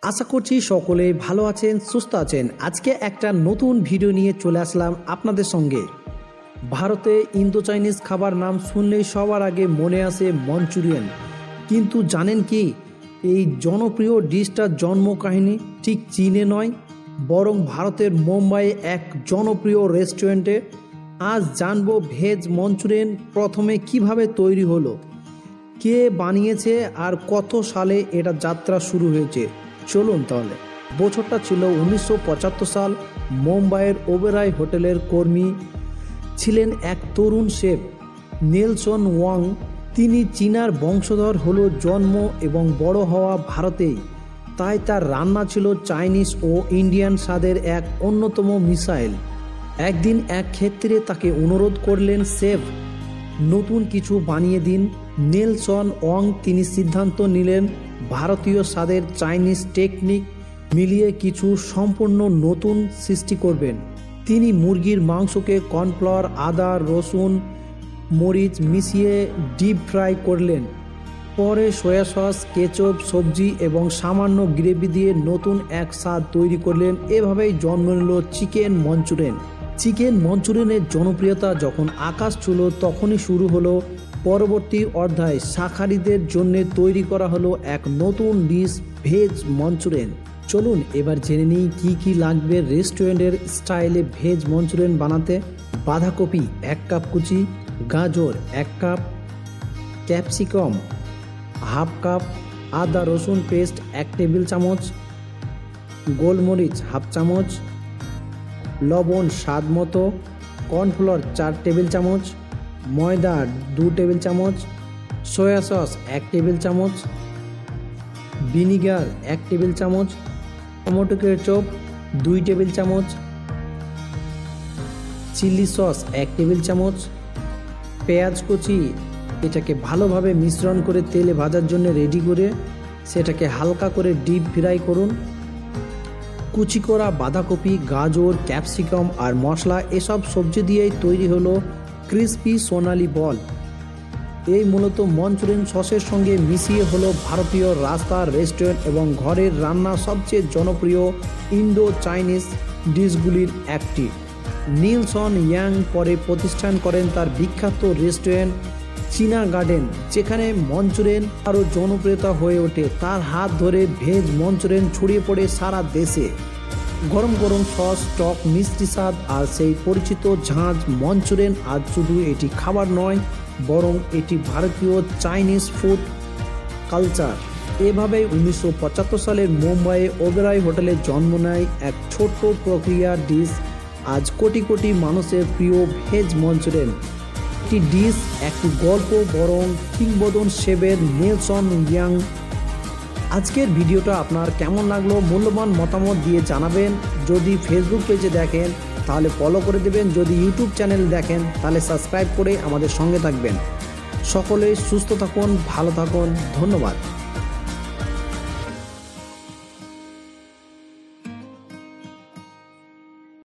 আশা করছি সকলে ভালো আছেন, সুস্থ আছেন। আজকে একটা নতুন ভিডিও নিয়ে চলে আসলাম আপনাদের সঙ্গে। ভারতে ইন্দো চাইনিজ খাবার নাম শুনলেই সবার আগে মনে আসে মঞ্চুরিয়ান। কিন্তু জানেন কি, এই জনপ্রিয় ডিশটার জন্ম কাহিনী ঠিক চীনে নয়, বরং ভারতের মুম্বাইয়ে এক জনপ্রিয় রেস্টুরেন্টে। আজ জানবো ভেজ মঞ্চুরিয়ান প্রথমে কিভাবে তৈরি হলো, কে বানিয়েছে আর কত সালে এটা যাত্রা শুরু হয়েছে। চলুন তাহলে। বছরটা ছিল 1975 সাল। মুম্বাইয়ের ওবেরয় হোটেলের কর্মী ছিলেন এক তরুণ শেফ, নেলসন ওয়াং। তিনি চীনার বংশধর, হলো জন্ম এবং বড় হওয়া ভারতেই, তাই তার রান্না ছিল চাইনিজ ও ইন্ডিয়ান স্বাদের এক অন্যতম মিসাইল। একদিন এক ক্ষেত্রে তাকে অনুরোধ করলেন, শেফ নতুন কিছু বানিয়ে দিন। নেলসন ওয়াং তিনি সিদ্ধান্ত নিলেন ভারতীয় স্বাদের চাইনিজ টেকনিক মিলিয়ে কিছু সম্পূর্ণ নতুন সৃষ্টি করবেন। তিনি মুরগির মাংসকে কর্নফ্লাওয়ার, আদা, রসুন, মরিচ মিশিয়ে ডিপ ফ্রাই করলেন। পরে সয়া সস, কেচপ, সবজি এবং সামান্য গ্রেভি দিয়ে নতুন এক স্বাদ তৈরি করলেন। এভাবেই জন্ম নিল চিকেন মঞ্চুরিয়ান। চিকেন মঞ্চুরিয়ানের জনপ্রিয়তা যখন আকাশ ছুঁল, তখনই শুরু হলো পরবর্তী অধ্যায়। শাকাহারীদের জন্য তৈরি করা হলো এক নতুন ডিশ, ভেজ মঞ্চুরিয়ান। চলুন এবার জেনে নিই কি কি লাগবে রেস্টুরেন্টের স্টাইলে ভেজ মঞ্চুরিয়ান বানাতে। বাঁধাকপি 1 কাপ কুচি, গাজর 1 কাপ, ক্যাপসিকাম 1/2 কাপ, আদা রসুন পেস্ট 1 টেবিল চামচ, গোলমরিচ 1/2 চামচ, লবণ স্বাদ মতো, কর্নফ্লাওয়ার 4 টেবিল চামচ, ময়দা 2 টেবিল চামচ, সয়া সস 1 টেবিল চামচ, ভিনিগার 1 টেবিল চামচ, টমেটো কেচাপ 2 টেবিল চামচ, চিলি সস 1 টেবিল চামচ, পেঁয়াজ কুচি। এটাকে ভালোভাবে মিশ্রণ করে তেলে ভাজার জন্য রেডি করে সেটাকে হালকা করে ডিপ ফ্রাই করুন। কুচি করা বাঁধাকপি, গাজর, ক্যাপসিকাম আর মশলা, এসব সবজি দিয়েই তৈরি হলো ক্রিস্পি সোনালি বল। এই মূলত মঞ্চুরিয়ান সসের সঙ্গে মিশিয়ে হলো ভারতীয় রাস্তা, রেস্টুরেন্ট এবং ঘরের রান্না সবচেয়ে জনপ্রিয় ইন্দো চাইনিজ ডিশগুলির একটি। নেলসন ওয়াং পরে প্রতিষ্ঠান করেন তার বিখ্যাত রেস্টুরেন্ট চীনা গার্ডেন, যেখানে মঞ্চুরিয়ান আরও জনপ্রিয়তা হয়ে ওঠে। তার হাত ধরে ভেজ মঞ্চুরিয়ান ছড়িয়ে পড়ে সারা দেশে। গরম গরম সস, টক মিষ্টি স্বাদ আর সেই পরিচিত ঝাঁঝ মঞ্চুরিয়ান আজ শুধু এটি খাবার নয়, বরং এটি ভারতীয় চাইনিজ ফুড কালচার। এভাবেই 1975 সালের মুম্বাইয়ে ওবেরয় হোটেলে জন্ম নেয় এক ছোট্ট প্রক্রিয়া ডিশ, আজ কোটি কোটি মানুষের প্রিয় ভেজ মঞ্চুরিয়ান। একটি ডিশ, একটি গল্প, বরং কিংবদন্তি শেফের নেলসন ওয়াং। আজকের ভিডিওটা আপনার কেমন লাগলো মূল্যবান মতামত দিয়ে জানাবেন। যদি ফেসবুক পেজে দেখেন তাহলে ফলো করে দেবেন, যদি ইউটিউব চ্যানেল দেখেন তাহলে সাবস্ক্রাইব করে আমাদের সঙ্গে থাকবেন। সকলে সুস্থ থাকুন, ভালো থাকুন, ধন্যবাদ।